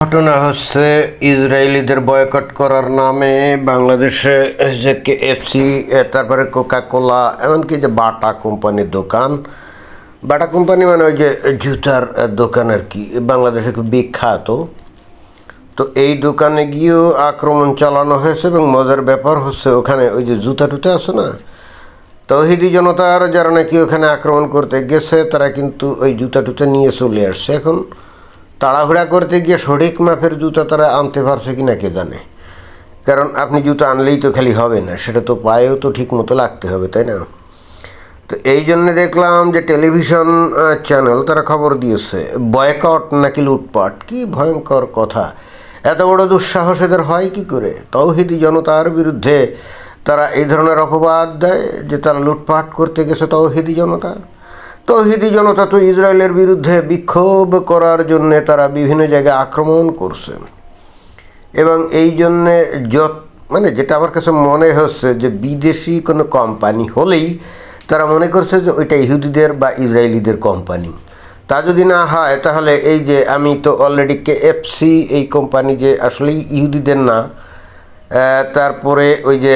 ঘটনা হচ্ছে ইসরায়েলিদের বয়কট করার নামে বাংলাদেশে যে কেএফসি, তারপরে কোকা-কোলা, এমনকি যে বাটা কোম্পানির দোকান। বাটা কোম্পানি মানে ওই যে জুতার দোকান আর কি, বাংলাদেশে খুব বিখ্যাত। তো এই দোকানে গিয়েও আক্রমণ চালানো হয়েছে এবং মজার ব্যাপার হচ্ছে ওখানে ওই যে জুতা টুতা আছে না, তৌহিদি জনতার যারা নাকি ওখানে আক্রমণ করতে গেছে তারা কিন্তু ওই জুতা টুতা নিয়ে চলে আসছে। এখন তাড়াহুড়া করতে গিয়ে সঠিক মাপের জুতা তারা আনতে পারছে কি না কে জানে, কারণ আপনি জুতা আনলেই তো খালি হবে না, সেটা তো পায়েও তো ঠিক মতো লাগতে হবে, তাই না? তো এই জন্যে দেখলাম যে টেলিভিশন চ্যানেল তারা খবর দিয়েছে বয়কট নাকি লুটপাট। কি ভয়ঙ্কর কথা! এত বড় দুঃসাহস এদের হয় কি করে? তৌহিদি জনতার বিরুদ্ধে তারা এই ধরনের অপবাদ দেয় যে তারা লুটপাট করতে গেছে। তৌহিদি জনতা তো ইসরায়েলের বিরুদ্ধে বিক্ষোভ করার জন্যে তারা বিভিন্ন জায়গায় আক্রমণ করছে এবং এই জন্যে মানে যেটা আমার কাছে মনে হচ্ছে যে বিদেশি কোনো কোম্পানি হলেই তারা মনে করছে যে ওইটা ইহুদিদের বা ইসরায়েলিদের কোম্পানি। তা যদি না হয় তাহলে এই যে আমি তো অলরেডি কেএফসি এই কোম্পানি যে আসলেই ইহুদিদের না, তারপরে ওই যে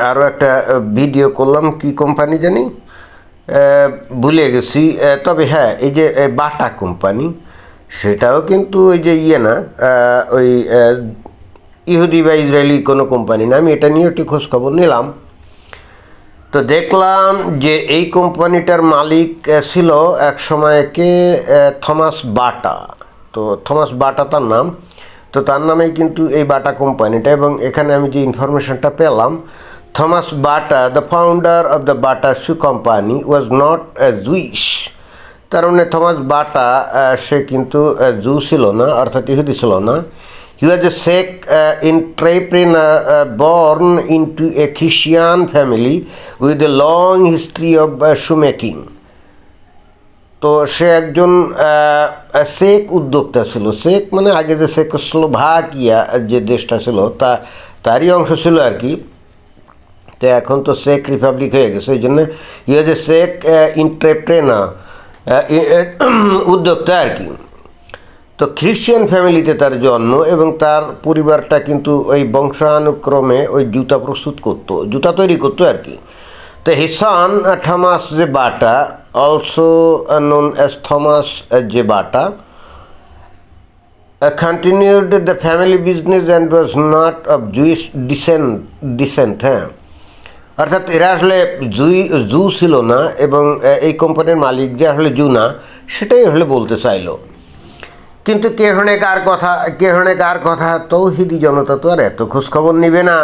আরও একটা ভিডিও করলাম কি কোম্পানি জানি ভুলে গেছি, তবে হ্যাঁ এই যে বাটা কোম্পানি সেটাও কিন্তু ওই যে না ওই ইহুদি বা ইসরায়েলি কোনো কোম্পানি না। আমি এটা নিয়ে একটি খোঁজখবর নিলাম, তো দেখলাম যে এই কোম্পানিটার মালিক ছিল এক সময় কে থমাস বাটা। তো থমাস বাটা তার নাম, তো তার নামেই কিন্তু এই বাটা কোম্পানিটা। এবং এখানে আমি যে ইনফরমেশনটা পেলাম, Thomas Bata, the founder of the Bata shoe company, was not Jewish. তার মানে থমাস বাটা সে কিন্তু জু ছিল না, অর্থাৎ ইহুদি ছিল না। He was a Sikh entrepreneur born into a Christian family with a long history of shoemaking. তো সে একজন শেখ উদ্যোক্তা ছিল। শেখ মানে আগে যে চেকোস্লোভাকিয়া যে দেশটা ছিল তারই অংশ ছিল আর কি। তো এখন তো চেক রিপাবলিক হয়ে গেছে, এই জন্য হি ওয়াজ এ শেখ এন্টারপ্রেনার, উদ্যোক্তা আর কি। তো খ্রিশ্চান ফ্যামিলিতে তার জন্ম এবং তার পরিবারটা কিন্তু ওই বংশানুক্রমে ওই জুতা প্রস্তুত করতো, জুতা তৈরি করতো আর কি। তো his son Thomas J Bata, also known as Thomas J. Bata, continued the family business and was not of Jewish descent. হ্যাঁ, অর্থাৎ এরা আসলে জু ছিল না এবং এই কোম্পানির মালিক যে আসলে জু না, সেটাই আসলে বলতে চাইলো। কিন্তু কে হনে কার কথা, তৌহিদি জনতা তো আর এত খোঁজখবর নিবে না।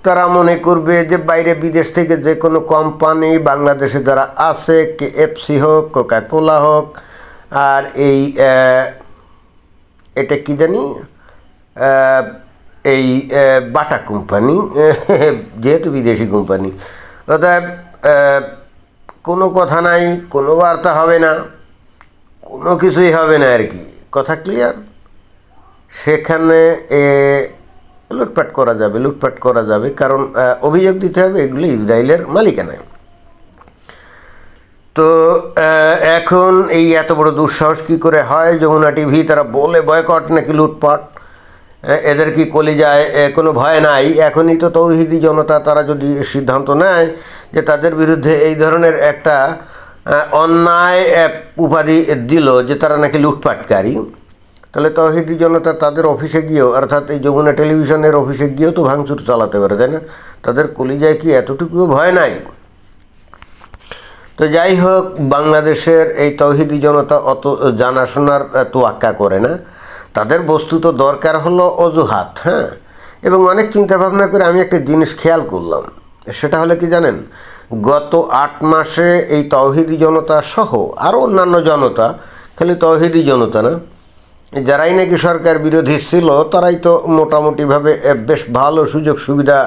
তারা মনে করবে যে বাইরে বিদেশ থেকে যে কোনো কোম্পানি বাংলাদেশে যারা আছে, কেএফসি হোক, কোকা-কোলা হোক, আর এটা কি জানি এই বাটা কোম্পানি, যেহেতু বিদেশি কোম্পানি, অতএব কোনো কথা নাই, কোনো বার্তা হবে না, কোনো কিছুই হবে না আর কি। কথা ক্লিয়ার? সেখানে লুটপাট করা যাবে, কারণ অভিযোগ দিতে হবে এগুলো ইসরায়েলের মালিকানায়। তো এখন এই এত বড় দুঃসাহস কী করে হয়? যমুনা টিভি তারা বলে বয়কট নাকি লুটপাট, এদের কি কলিজায় কোনো ভয় নাই? এখনই তো তৌহিদি জনতা তারা যদি সিদ্ধান্ত নেয় যে তাদের বিরুদ্ধে এই ধরনের একটা অন্যায় উপাধি দিল যে তারা নাকি লুটপাটকারী, তাহলে তৌহিদি জনতা তাদের অফিসে গিয়েও, অর্থাৎ এই যমুনা টেলিভিশনের অফিসে গিয়েও তো ভাঙচুর চালাতে পারে, তাই না? তাদের কলিজায় কি এতটুকুও ভয় নাই? তো যাই হোক, বাংলাদেশের এই তৌহিদি জনতা অত জানাশোনার তোয়াক্কা করে না। তাদের বস্তুত দরকার হলো অজুহাত। হ্যাঁ, এবং অনেক চিন্তাভাবনা করে আমি একটা জিনিস খেয়াল করলাম, সেটা হলো কি জানেন, গত 8 মাসে এই তৌহিদি জনতা সহ আরও অন্যান্য জনতা, খালি তৌহিদি জনতা না, যারাই নাকি সরকার বিরোধী ছিল তারাই তো মোটামুটিভাবে বেশ ভালো সুযোগ সুবিধা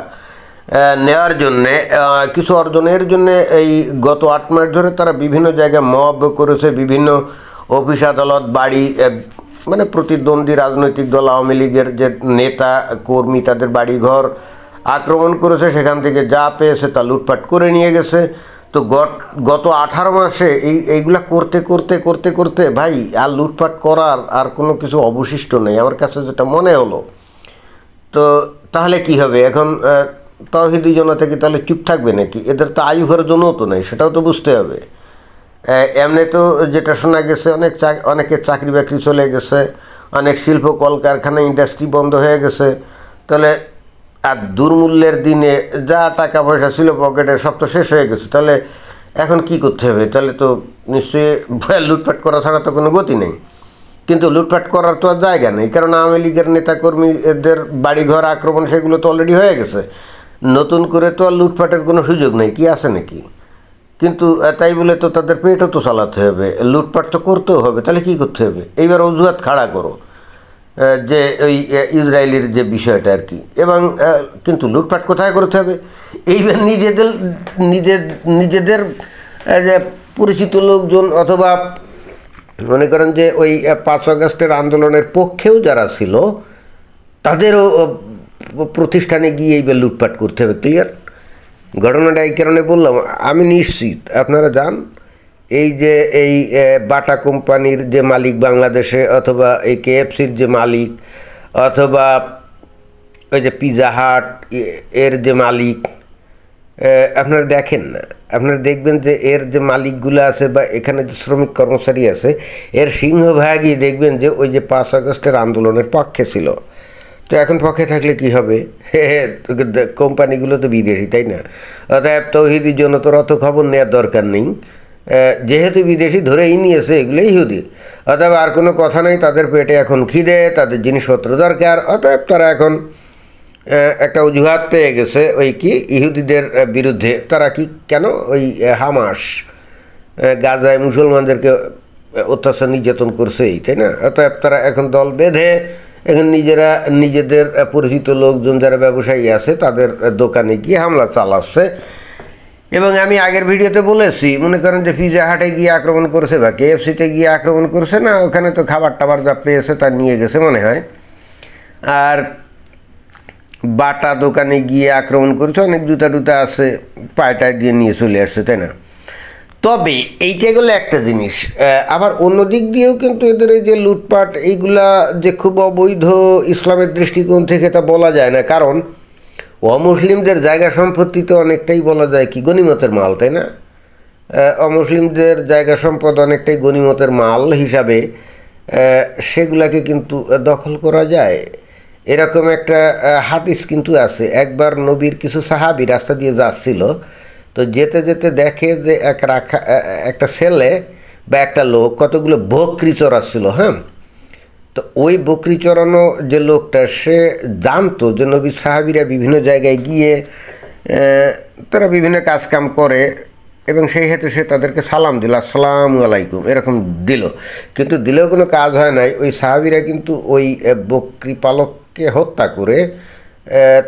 নেওয়ার জন্যে, কিছু অর্জনের জন্যে এই গত 8 মাস ধরে তারা বিভিন্ন জায়গায় মব করেছে, বিভিন্ন অফিস আদালত, বাড়ি, মানে প্রতিদ্বন্দ্বী রাজনৈতিক দল আওয়ামী লীগের যে নেতা কর্মী তাদের বাড়িঘর আক্রমণ করেছে, সেখান থেকে যা পেয়েছে তা লুটপাট করে নিয়ে গেছে। তো গত 18 মাসে এইগুলা করতে করতে করতে করতে ভাই আর লুটপাট করার আর কোনো কিছু অবশিষ্ট নেই আমার কাছে যেটা মনে হলো। তো তাহলে কি হবে এখন? তাওহীদি জনতা কি তাহলে চুপ থাকবে নাকি? এদের তো আয়ু ঘরের জন্যও তো নেই, সেটাও তো বুঝতে হবে। এমনি তো যেটা শোনা গেছে অনেকের চাকরি বাকরি চলে গেছে, অনেক শিল্প কলকারখানা ইন্ডাস্ট্রি বন্ধ হয়ে গেছে। তাহলে আর দুর্মূল্যের দিনে যা টাকা পয়সা ছিল পকেটে সব তো শেষ হয়ে গেছে। তাহলে এখন কি করতে হবে? তাহলে তো নিশ্চয়ই লুটপাট করা ছাড়া তো কোনো গতি নেই। কিন্তু লুটপাট করার তো আর জায়গা নেই, কারণ আওয়ামী লীগের নেতাকর্মী এদের বাড়িঘর আক্রমণ সেগুলো তো অলরেডি হয়ে গেছে। নতুন করে তো আর লুটপাটের কোনো সুযোগ নেই, কি আছে নাকি? কিন্তু তাই বলে তো তাদের পেটও তো চালাতে হবে, লুটপাট তো করতেও হবে। তাহলে কি করতে হবে? এইবার অজুহাত খাড়া করো যে ওই ইসরায়েলের যে বিষয়টা আর কি। এবং কিন্তু লুটপাট কোথায় করতে হবে? এইবার নিজেদের যে পরিচিত লোকজন অথবা মনে করেন যে ওই 5 আগস্টের আন্দোলনের পক্ষেও যারা ছিল তাদেরও প্রতিষ্ঠানে গিয়ে এইবার লুটপাট করতে হবে। ক্লিয়ার? ঘটনাটা এই কারণে বললাম, আমি নিশ্চিত আপনারা যান এই যে এই বাটা কোম্পানির যে মালিক বাংলাদেশে, অথবা এই KFCর যে মালিক, অথবা ওই যে পিৎজা হাট এর যে মালিক, আপনারা দেখেন না, আপনারা দেখবেন যে এর যে মালিকগুলো আছে বা এখানে যে শ্রমিক কর্মচারী আছে এর সিংহভাগই দেখবেন যে ওই যে 5 আগস্টের আন্দোলনের পক্ষে ছিল। তো এখন পক্ষে থাকলে কি হবে? কোম্পানিগুলো তো বিদেশি, তাই না? অতএব তাওহীদি জনতার অত খবর নেওয়ার দরকার নেই, যেহেতু বিদেশি ধরেই নিয়েছে এগুলো ইহুদি। অতএব আর কোনো কথা নেই, তাদের পেটে এখন খিদে, তাদের জিনিসপত্র দরকার। অতএব তারা এখন একটা অজুহাত পেয়ে গেছে ওই কি ইহুদিদের বিরুদ্ধে। তারা কি কেন ওই হামাস গাজায় মুসলমানদেরকে অত্যাচার নির্যাতন করছেই, তাই না? অতএব তারা এখন দল বেঁধে এখন নিজেদের পরিচিত লোকজন যারা ব্যবসায়ী আছে তাদের দোকানে গিয়ে হামলা চালাচ্ছে। এবং আমি আগের ভিডিওতে বলেছি, মনে করেন যে পিৎজা হাটে গিয়ে আক্রমণ করেছে বা KFCতে গিয়ে আক্রমণ করেছে না, ওখানে তো খাবার টাবার যা পেয়েছে তা নিয়ে গেছে মনে হয়। আর বাটা দোকানে গিয়ে আক্রমণ করেছে, অনেক জুতা টুতা আছে, পায়টায় দিয়ে নিয়ে চলে আসছে, তাই না? তবে এইটা গেলো একটা জিনিস। আবার অন্য দিক দিয়েও কিন্তু এদের এই যে লুটপাট এইগুলা যে খুব অবৈধ ইসলামের দৃষ্টিকোণ থেকে তা বলা যায় না, কারণ অমুসলিমদের জায়গা সম্পত্তি তো অনেকটাই বলা যায় কি গনিমতের মাল, তাই না? অমুসলিমদের জায়গা সম্পদ অনেকটাই গনিমতের মাল হিসাবে সেগুলাকে কিন্তু দখল করা যায়। এরকম একটা হাদিস কিন্তু আছে। একবার নবীর কিছু সাহাবী রাস্তা দিয়ে যাচ্ছিল, তো যেতে যেতে দেখে যে একটা ছেলে বা একটা লোক কতগুলো বকরি চড়াচ্ছিল। হ্যাঁ, তো ওই বকরি চড়ানো যে লোকটা সে জানতো যে নবীর সাহাবীরা বিভিন্ন জায়গায় গিয়ে তারা বিভিন্ন কাজকাম করে, এবং সেই হেতু সে তাদেরকে সালাম দিল, আসসালামু আলাইকুম এরকম দিল। কিন্তু দিলেও কোনো কাজ হয় নাই। ওই সাহাবীরা কিন্তু ওই বকরি পালককে হত্যা করে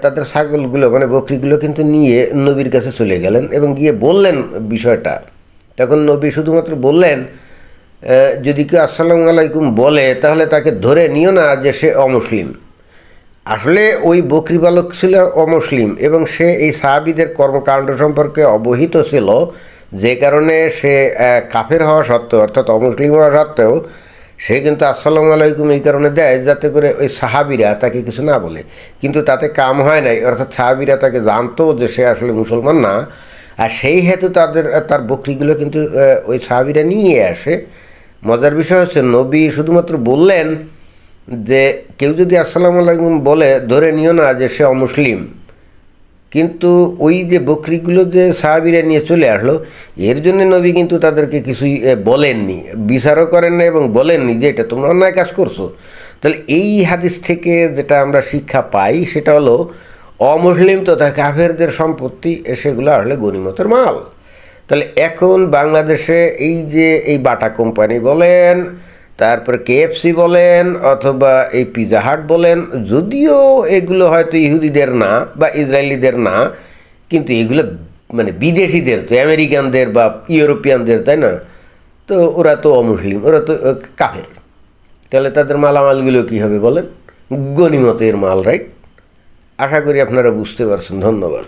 তাদের ছাগলগুলো মানে বকরিগুলো কিন্তু নিয়ে নবীর কাছে চলে গেলেন এবং গিয়ে বললেন বিষয়টা। তখন নবী শুধুমাত্র বললেন, যদি কেউ আসসালামু আলাইকুম বলে তাহলে তাকে ধরে নিও না যে সে অমুসলিম। আসলে ওই বকরি পালক ছিল অমুসলিম এবং সে এই সাহাবীদের কর্মকাণ্ড সম্পর্কে অবহিত ছিল, যে কারণে সে কাফের হওয়া সত্ত্বেও অর্থাৎ অমুসলিম হওয়া সত্ত্বেও সে কিন্তু আসসালামু আলাইকুম এই কারণে দেয় যাতে করে ওই সাহাবীরা তাকে কিছু না বলে। কিন্তু তাতে কাম হয় নাই, অর্থাৎ সাহাবীরা তাকে জানতো যে সে আসলে মুসলমান না, আর সেই হেতু তার বকরিগুলো কিন্তু ওই সাহাবীরা নিয়ে আসে। মজার বিষয় হচ্ছে নবী শুধুমাত্র বললেন যে কেউ যদি আসসালামু আলাইকুম বলে ধরে নিও না যে সে অমুসলিম, কিন্তু ওই যে বকরিগুলো যে সাহাবীরা নিয়ে চলে আসলো এর জন্য নবী কিন্তু তাদেরকে কিছুই বলেননি, বিচারও করেন না এবং বলেননি যে এটা তোমরা অন্যায় কাজ করছো। তাহলে এই হাদিস থেকে যেটা আমরা শিক্ষা পাই সেটা হলো অমুসলিম তথা কাফেরদের সম্পত্তি সেগুলো আসলে গনিমতের মাল। তাহলে এখন বাংলাদেশে এই যে এই বাটা কোম্পানি বলেন, তারপরে KFC বলেন, অথবা এই পিৎজা হাট বলেন, যদিও এগুলো হয়তো ইহুদিদের না বা ইসরায়েলিদের না, কিন্তু এগুলো মানে বিদেশিদের, তো আমেরিকানদের বা ইউরোপিয়ানদের, তাই না? তো ওরা তো অমুসলিম, ওরা তো কাফের। তাহলে তাদের মালামালগুলো কী হবে বলেন? গনিমতের মাল, রাইট? আশা করি আপনারা বুঝতে পারছেন। ধন্যবাদ।